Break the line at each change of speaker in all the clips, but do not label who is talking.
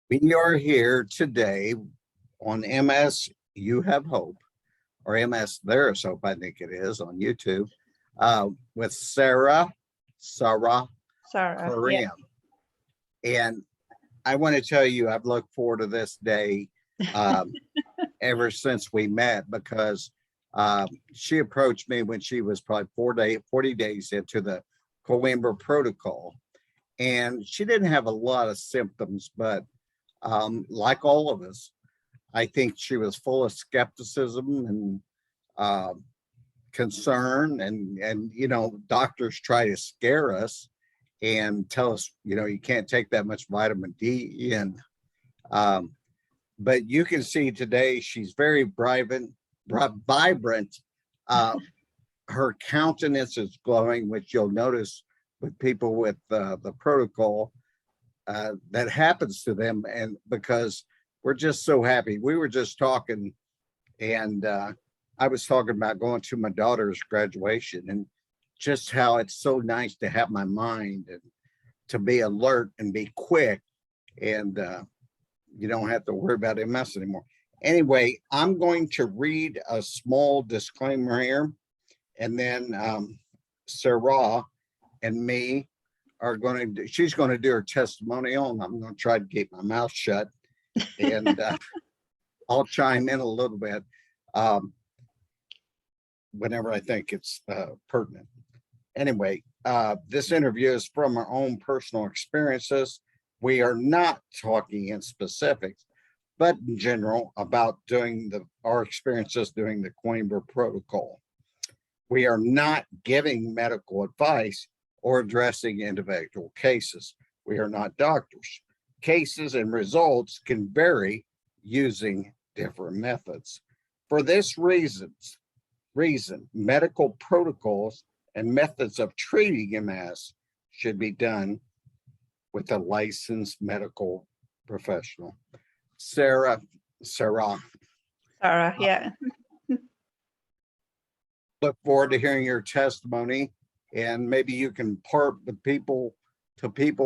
We are here today on MS You Have Hope, or MS There Is Hope, I think it is, on YouTube, with Sarah
Sarah, yeah.
Karim. And I want to tell you, I've looked forward to this day um, ever since we met because she approached me when she was probably 40 days into the Coimbra protocol. And she didn't have a lot of symptoms, but like all of us, I think she was full of skepticism and uh, concern, and doctors try to scare us and tell us you can't take that much vitamin D, and um, but you can see today she's very vibrant. Uh, Her countenance is glowing, which you'll notice with people with the protocol that happens to them, and because we're just so happy. We were just talking, and I was talking about going to my daughter's graduation and just how it's so nice to have my mind and to be alert and be quick, and you don't have to worry about MS anymore. Anyway, I'm going to read a small disclaimer here, and then Sarah and me are going to, she's going to do her testimonial, and I'm going to try to keep my mouth shut, and I'll chime in a little bit um, whenever I think it's pertinent. Anyway, this interview is from our own personal experiences. We are not talking in specifics, but in general about doing our experiences doing the Coimbra protocol. We are not giving medical advice or addressing individual cases. We are not doctors. Cases and results can vary using different methods. For this reason, medical protocols and methods of treating MS should be done with a licensed medical professional. Sarah,
Yeah.
look forward to hearing your testimony, and maybe you can part with people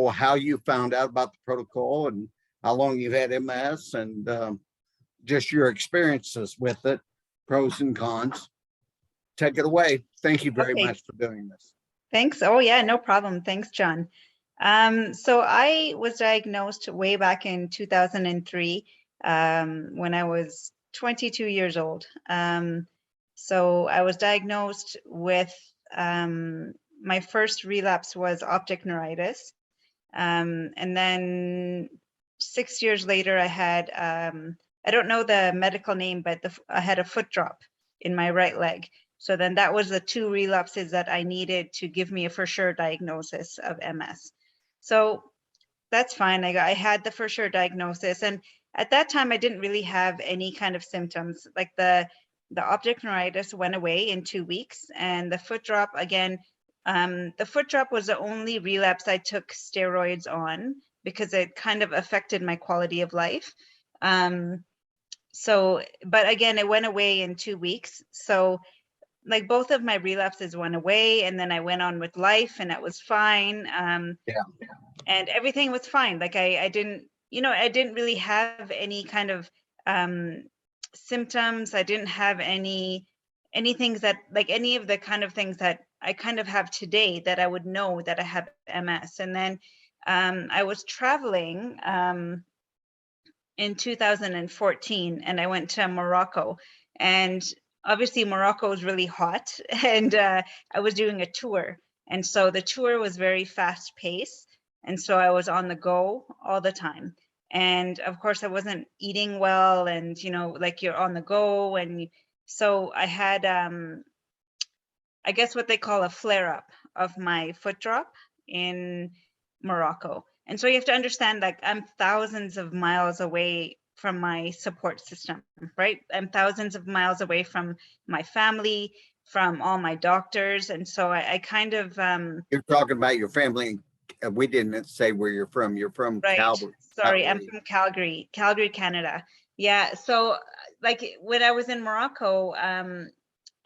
how you found out about the protocol and how long you've had MS, and just your experiences with it, pros and cons. Take it away. Thank you very much for doing this.
Thanks. Oh yeah, no problem. Thanks, John. So I was diagnosed way back in 2003 when I was 22 years old. So I was diagnosed with my first relapse was optic neuritis. And then 6 years later, I had, I don't know the medical name, but I had a foot drop in my right leg. So then that was the two relapses that I needed to give me a for sure diagnosis of MS. So that's fine. I had the for sure diagnosis. And at that time, I didn't really have any kind of symptoms. Like the optic neuritis went away in 2 weeks, and the foot drop, again, the foot drop was the only relapse I took steroids on because it kind of affected my quality of life. So, but again, it went away in 2 weeks. So like both of my relapses went away, and then I went on with life, and it was fine. And everything was fine. Like I didn't, I didn't really have any kind of symptoms. I didn't have any things that, like any of the kind of things that I kind of have today that I would know that I have MS. And then I was traveling in 2014, and I went to Morocco, and obviously Morocco is really hot, and I was doing a tour, and so the tour was very fast paced, and so I was on the go all the time, and of course I wasn't eating well, and like you're on the go, and so I had I guess what they call a flare up of my foot drop in Morocco. And so you have to understand, like, I'm thousands of miles away from my support system, right? I'm thousands of miles away from my family, from all my doctors. And so I kind of...
You're talking about your family. We didn't say where you're from. You're from
right.
Calgary.
Sorry, I'm from Calgary, Canada. Yeah. So like when I was in Morocco, I'm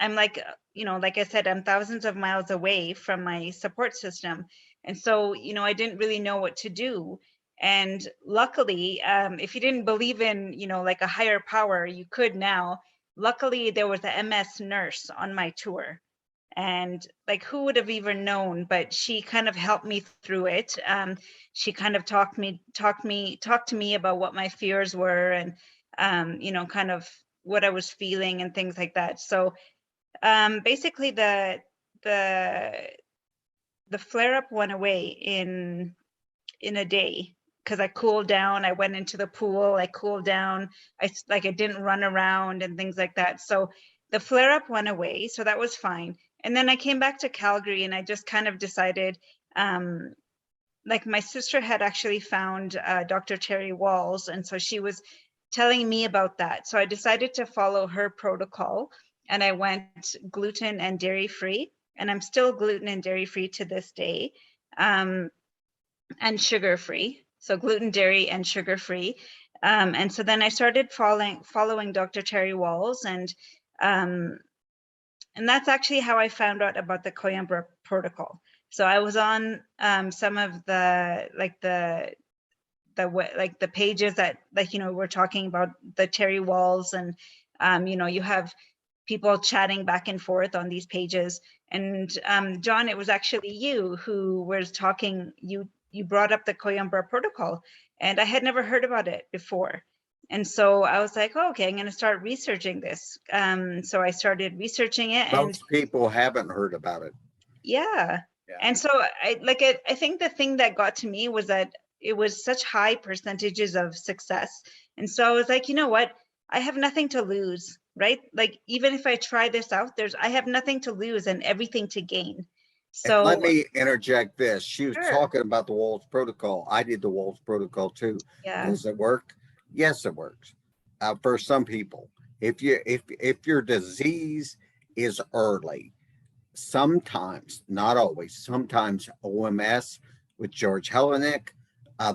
like, like I said, I'm thousands of miles away from my support system. And so, I didn't really know what to do. And luckily, if you didn't believe in, like a higher power, you could now. Luckily, there was a MS nurse on my tour. And like, who would have even known? But she kind of helped me through it. She kind of talked to me about what my fears were, and kind of what I was feeling and things like that. So basically, the the flare up went away in a day, because I cooled down. I went into the pool, I cooled down. I didn't run around and things like that. So the flare up went away. So that was fine. And then I came back to Calgary, and I just kind of decided, like, my sister had actually found Dr. Terry Walls. And so she was telling me about that. So I decided to follow her protocol, and I went gluten and dairy free. And I'm still gluten and dairy free to this day. And sugar free. So gluten, dairy, and sugar free. And so then I started following Dr. Terry Walls, and that's actually how I found out about the Coimbra protocol. So I was on some of the the pages that, like, we're talking about the Terry Walls, and you have people chatting back and forth on these pages. And John, it was actually you who was talking. You brought up the Coimbra protocol, and I had never heard about it before. And so I was like, oh, okay, I'm going to start researching this. So I started researching it, and
Most people haven't heard about it.
yeah.
Yeah.
And so I think the thing that got to me was that it was such high percentages of success. And so I was like, you know what? I have nothing to lose, right? Like, even if I try this out, I have nothing to lose and everything to gain.
And let
So
me interject this. She was
sure.
talking about the Walls Protocol. I did the Walls Protocol too.
Yeah.
Does it work? Yes, it works. For some people, if your disease is early, sometimes, not always, sometimes OMS with George Hellenick,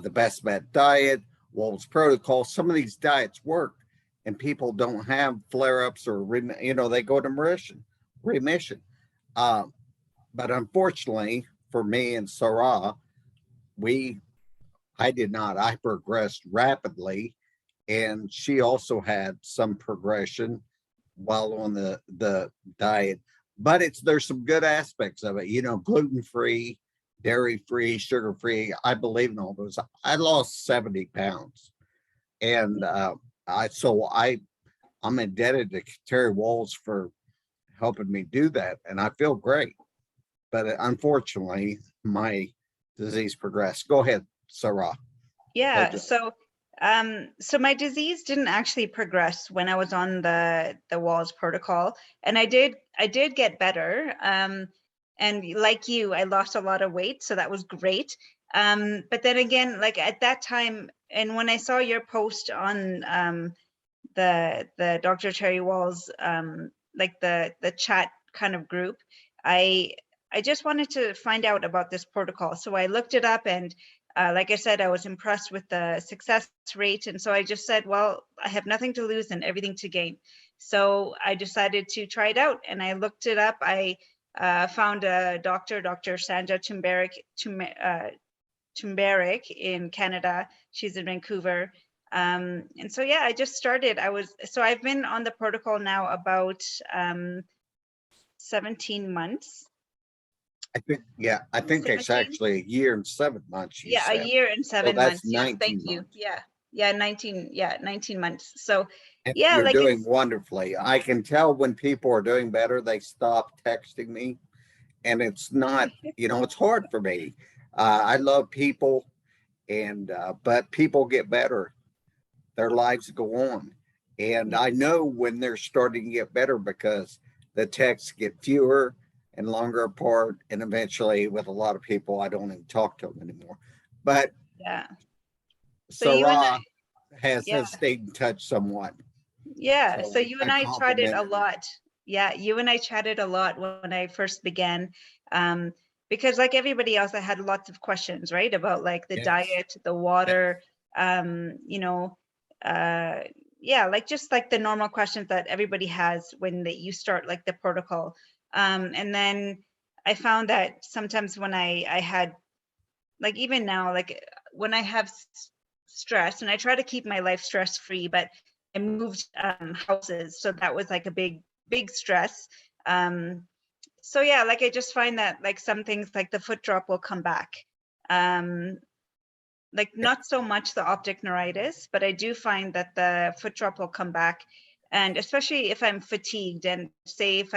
the Best Bet diet, Wolves Protocol, some of these diets work, and people don't have flare ups or they go to remission. Um, but unfortunately for me and Sarah, we I did not. I progressed rapidly, and she also had some progression while on the diet. But there's some good aspects of it. Gluten free, dairy free, sugar free. I believe in all those. I lost 70 pounds, and I'm indebted to Terry Walls for helping me do that, and I feel great. But unfortunately, my disease progressed. Go ahead, Sarah.
Yeah. So my disease didn't actually progress when I was on the Walls protocol, and I did get better. And like you, I lost a lot of weight, so that was great. But then again, like at that time, and when I saw your post on the Dr. Terry Walls, like the chat kind of group, I I just wanted to find out about this protocol. So I looked it up, and like I said, I was impressed with the success rate. And so I just said, well, I have nothing to lose and everything to gain. So I decided to try it out, and I looked it up. I found a doctor, Dr. Sanja Tumberik in Canada. She's in Vancouver. And so, yeah, I just started. I've been on the protocol now about 17 months.
I think it's
17?
actually a year and 7 months, you
Yeah, a
said.
year and
So
7 months.
that's
Yes, thank
19
you.
months.
Yeah, 19. Yeah, 19 months. So,
And
yeah,
you're
like
doing
it's,
wonderfully. I can tell when people are doing better, they stop texting me. And it's not, it's hard for me. I love people, and but people get better, their lives go on. And I know when they're starting to get better because the texts get fewer and longer apart. And eventually, with a lot of people, I don't even talk to them anymore. But
yeah. So you and I,
Sarah
yeah.
has stayed in touch somewhat.
Yeah,
So
so you and
I
I chatted a
complimented her.
lot. Yeah, you and I chatted a lot when I first began. Um, because like everybody else, I had lots of questions, right? About like the
Yes.
diet, the
Yes.
water, uh, yeah, like just like the normal questions that everybody has when you start like the protocol. And then I found that sometimes when I had like even now, like when I have stress, and I try to keep my life stress free, but I moved houses, so that was like a big stress. So yeah, like I just find that like some things like the foot drop will come back. Um, like not so much the optic neuritis, but I do find that the foot drop will come back. And especially if I'm fatigued, and say if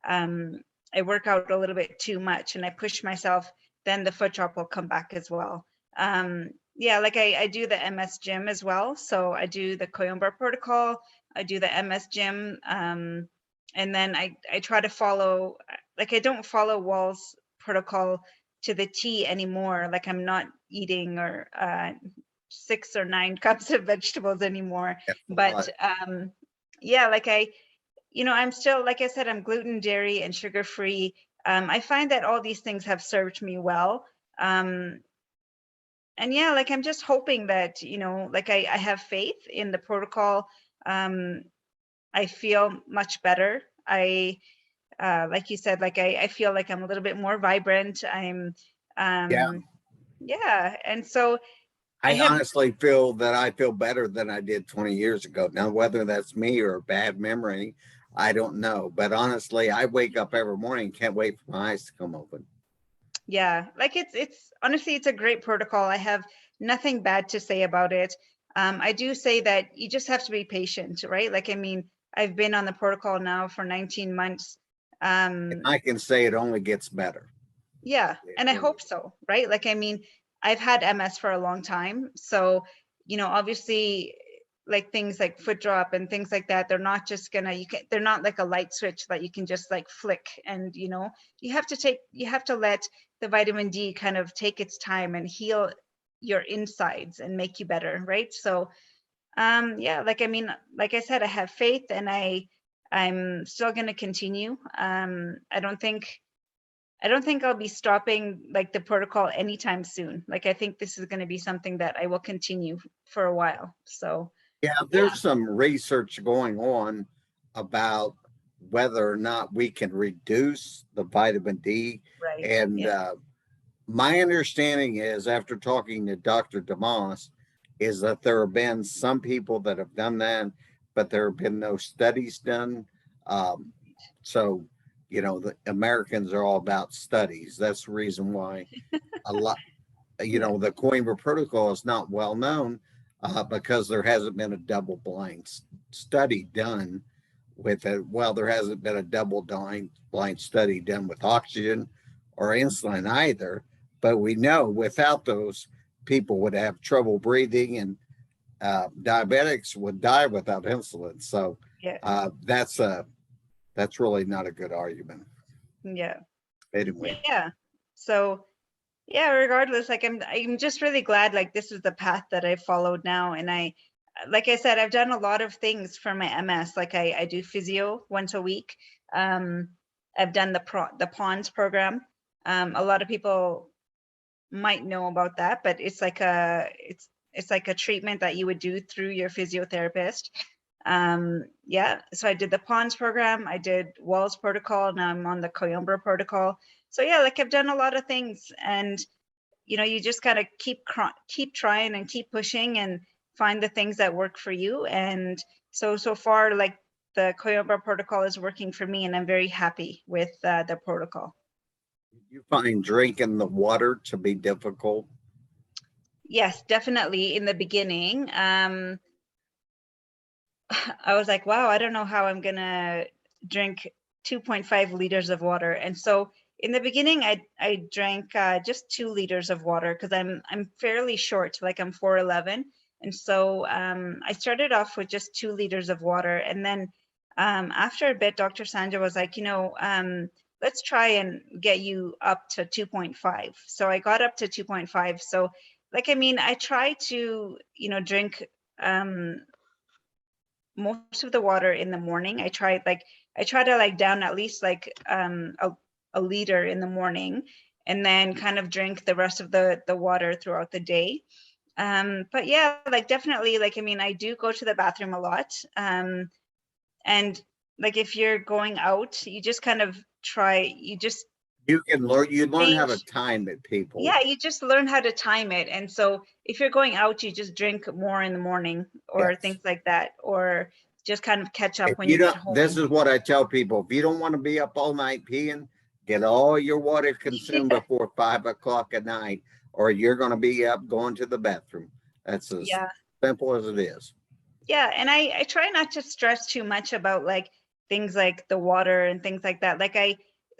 um, I work out a little bit too much and I push myself, then the foot drop will come back as well. Yeah, like I do the MS gym as well. So I do the Coimbra protocol, I do the MS gym. And then I try to follow, like I don't follow Wall's protocol to the T anymore. Like I'm not eating or 6 or 9 cups of vegetables anymore.
That's a
But
lot.
yeah, like I'm still, like I said, I'm gluten, dairy, and sugar free. I find that all these things have served me well. And yeah, like I'm just hoping that, like I have faith in the protocol. Um, I feel much better. Like you said, like I feel like I'm a little bit more vibrant.
Yeah,
Um, yeah. And so I
I
have,
honestly feel that I feel better than I did 20 years ago. Now, whether that's me or a bad memory, I don't know. But honestly, I wake up every morning, can't wait for my eyes to come open.
yeah, like it's honestly, it's a great protocol. I have nothing bad to say about it. I do say that you just have to be patient, right? Like, I mean, I've been on the protocol now for 19 months.
And
Um,
I can say it only gets better.
Yeah,
It
and I
really
hope so, right? Like, I mean, I've had MS for a long time. So, obviously, like things like foot drop and things like that, they're not just gonna, they're not like a light switch that you can just like flick. And, you have to let the vitamin D kind of take its time and heal your insides and make you better, right? So, yeah, like, I mean, like I said, I have faith, and I'm still gonna continue. I don't think I'll be stopping like the protocol anytime soon. Like I think this is going to be something that I will continue for a while. So
Yeah,
yeah,
there's some research going on about whether or not we can reduce the vitamin D.
right.
And
Yeah.
my understanding is, after talking to Dr. DeMoss, is that there have been some people that have done that, but there have been no studies done. Um, so, the Americans are all about studies. That's the reason why a lot,
Yeah.
the Coimbra Protocol is not well known, because there hasn't been a double blind study done with it. Well, there hasn't been a double blind study done with oxygen or insulin either. But we know without those, people would have trouble breathing, and diabetics would die without insulin. So
Yeah.
that's really not a good argument.
Yeah.
Anyway,
Yeah. So yeah, regardless, like I'm just really glad like this is the path that I followed now. And like I said, I've done a lot of things for my MS. Like I do physio once a week. Um, I've done the PONS program. A lot of people might know about that, but it's like a treatment that you would do through your physiotherapist. Yeah, so I did the PONS program, I did Wall's protocol, now I'm on the Coimbra protocol. So yeah, like I've done a lot of things, and you just gotta keep trying and keep pushing and find the things that work for you. And so far, like the Coimbra protocol is working for me, and I'm very happy with the protocol.
you find drinking the water to be difficult?
Yes, definitely in the beginning. I was like, wow, I don't know how I'm gonna drink 2.5 liters of water. And so in the beginning, I drank just 2 liters of water because I'm fairly short, like I'm 4'11". And so I started off with just 2 liters of water. And then after a bit, Dr. Sanja was like, let's try and get you up to 2.5. So I got up to 2.5. So like, I mean, I try to, drink most of the water in the morning. I try to like down at least like a liter in the morning, and then kind of drink the rest of the water throughout the day. But yeah, like definitely, like I mean, I do go to the bathroom a lot. And like if you're going out, you just kind of try, you just
You can learn, you learn how to
change.
time it, people.
Yeah, you just learn how to time it. And so if you're going out, you just drink more in the morning or
Yes.
things like that, or just kind of catch
If
up when
you
you get
don't, this
home.
is what I tell people, if you don't want to be up all night peeing, get all your water consumed
Yeah,
before 5 o'clock at night, or you're going to be up going to the bathroom. That's as
yeah,
simple as it is.
yeah. And I try not to stress too much about like things like the water and things like that. Like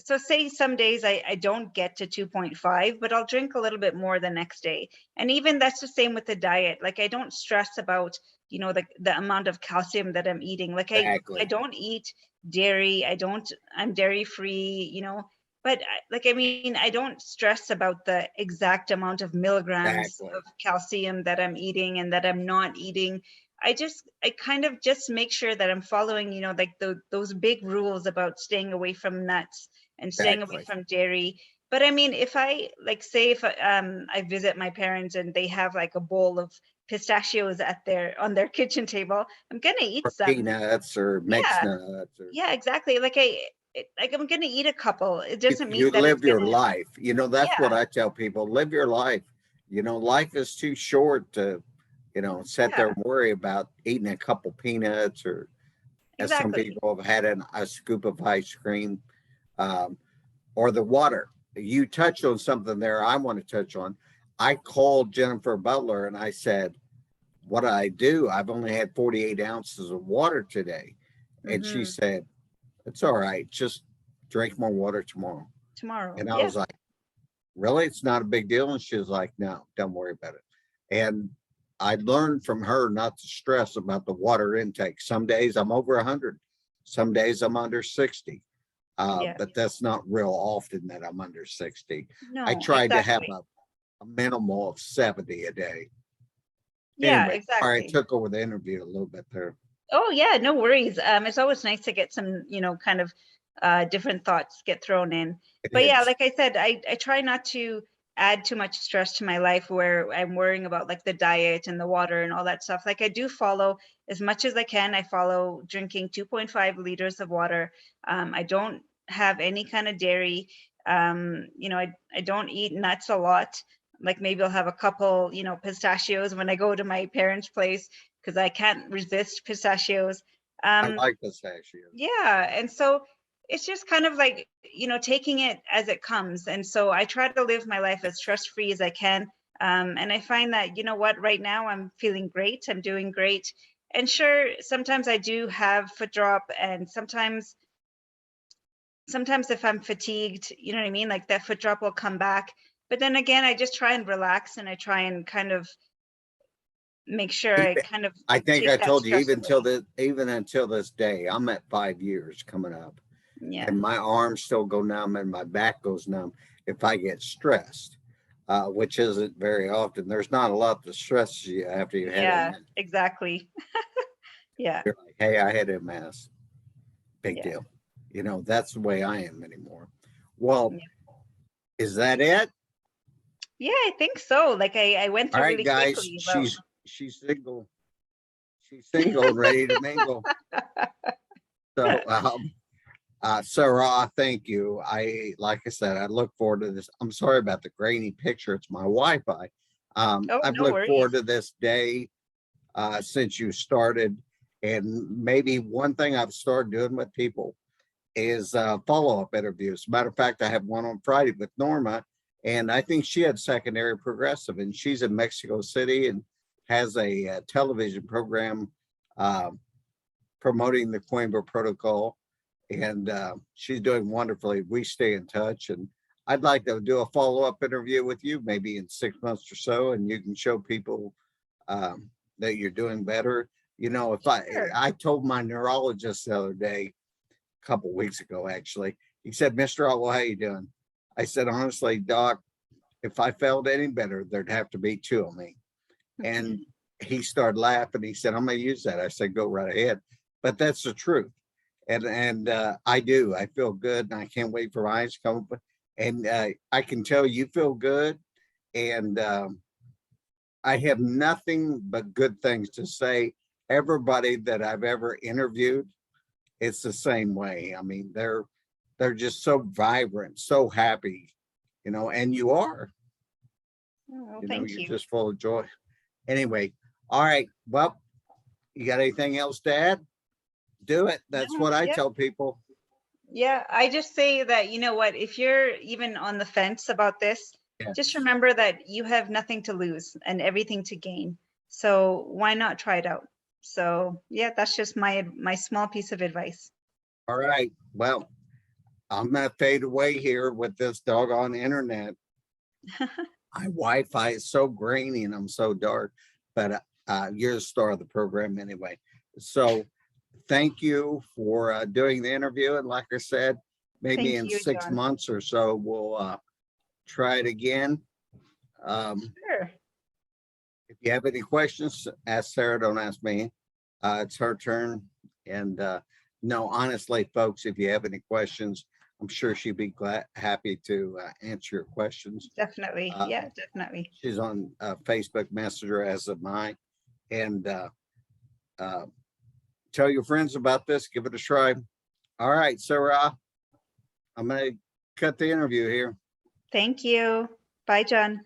so say some days I don't get to 2.5, but I'll drink a little bit more the next day. And even that's the same with the diet. Like I don't stress about, the amount of calcium that I'm eating. Like I
Exactly.
don't eat dairy. I'm dairy free, but I mean, I don't stress about the exact amount of milligrams
Exactly.
of calcium that I'm eating and that I'm not eating. I kind of just make sure that I'm following, like those big rules about staying away from nuts and staying away
Exactly.
from dairy. But I mean, if I like say if I visit my parents and they have like a bowl of pistachios on their kitchen table, I'm gonna eat
Or
some.
peanuts or mixed
Yeah,
nuts or
yeah, exactly. Like I'm gonna eat a couple. It
you,
doesn't
you
mean that it's
live your
gonna.
life. That's what
Yeah,
I tell people. Live your life. Life is too short to, sit there
yeah,
and worry about eating a couple peanuts or as some
exactly.
people have had a scoop of ice cream, um, or the water. You touched on something there I want to touch on. I called Jennifer Butler and I said, what I do, I've only had 48 ounces of water today. And she
Mm-hmm.
said, it's all right. Just drink more water tomorrow.
Tomorrow.
And I
Yeah,
was like, really? It's not a big deal. And she was like, no, don't worry about it. And I learned from her not to stress about the water intake. Some days I'm over 100, some days I'm under 60.
yeah.
But that's not real often that I'm under 60. I
No,
tried to have
exactly.
a minimal of 70 a day.
Yeah,
Anyway, all right,
exactly.
took over the interview a little bit there.
Oh yeah, no worries. It's always nice to get some, kind of different thoughts get thrown in.
It
But yeah,
is.
like I said, I try not to add too much stress to my life where I'm worrying about like the diet and the water and all that stuff. Like I do follow as much as I can. I follow drinking 2.5 liters of water. I don't have any kind of dairy. I don't eat nuts a lot. Like maybe I'll have a couple, pistachios when I go to my parents' place because I can't resist pistachios.
I
Um,
like pistachios.
yeah, and so it's just kind of like, taking it as it comes. And so I try to live my life as stress-free as I can. And I find that, you know what, right now I'm feeling great. I'm doing great. And sure, sometimes I do have foot drop, and sometimes if I'm fatigued, you know what I mean? Like that foot drop will come back. But then again, I just try and relax and I try and kind of make sure I kind of
I think I
take that
told you
stress away.
even until this day, I'm at 5 years coming up,
Yeah.
and my arms still go numb and my back goes numb if I get stressed, which isn't very often. There's not a lot to stress you after you had
Yeah,
MS.
exactly. Yeah.
You're like, hey, I had MS. Big
Yeah.
deal. That's the way I am anymore. Well,
Yeah.
is that it?
Yeah, I think so. Like I went
All
through
right,
really
guys.
quickly about.
She's single. She's single and ready to mingle. So, Sarah, thank you. Like I said, I look forward to this. I'm sorry about the grainy picture. It's my Wi-Fi.
Oh,
I've
no
looked forward
worries.
to this day since you started. And maybe one thing I've started doing with people is follow-up interviews. Matter of fact, I have one on Friday with Norma, and I think she had secondary progressive, and she's in Mexico City and has a television program uh, promoting the Coimbra Protocol, and she's doing wonderfully. We stay in touch, and I'd like to do a follow-up interview with you, maybe in 6 months or so, and you can show people that you're doing better. If
Sure.
I told my neurologist the other day, a couple weeks ago, actually, he said, "Mr. Otwell, how you doing?" I said, "Honestly, Doc, if I felt any better, there'd have to be two of me." And he started laughing. He said, "I'm going to use that." I said, "Go right ahead." But that's the truth. And I do. I feel good, and I can't wait for my eyes to come open. And I can tell you feel good. And I have nothing but good things to say. Everybody that I've ever interviewed, it's the same way. I mean, they're just so vibrant, so happy, you know, and you are,
Oh, well,
you know,
thank
you're
you.
just full of joy. Anyway, all right. Well, you got anything else to add? Do it. That's
No,
what I
yeah,
tell people.
yeah. I just say that, you know what, if you're even on the fence about this, just
Yes.
remember that you have nothing to lose and everything to gain. So why not try it out? So yeah, that's just my small piece of advice.
All right. Well, I'm gonna fade away here with this doggone internet. My Wi-Fi is so grainy and I'm so dark, but you're the star of the program anyway. So thank you for doing the interview. And like I said, maybe
Thank
in
you,
6 months or so, we'll try it again.
Sure.
If you have any questions, ask Sarah, don't ask me. It's her turn. And no, honestly, folks, if you have any questions, I'm sure she'd be happy to answer your questions.
Definitely.
Uh,
Yeah, definitely.
she's on Facebook Messenger as of mine. And uh, tell your friends about this. Give it a try. All right, Sarah, I'm going to cut the interview here.
Thank you. Bye, John.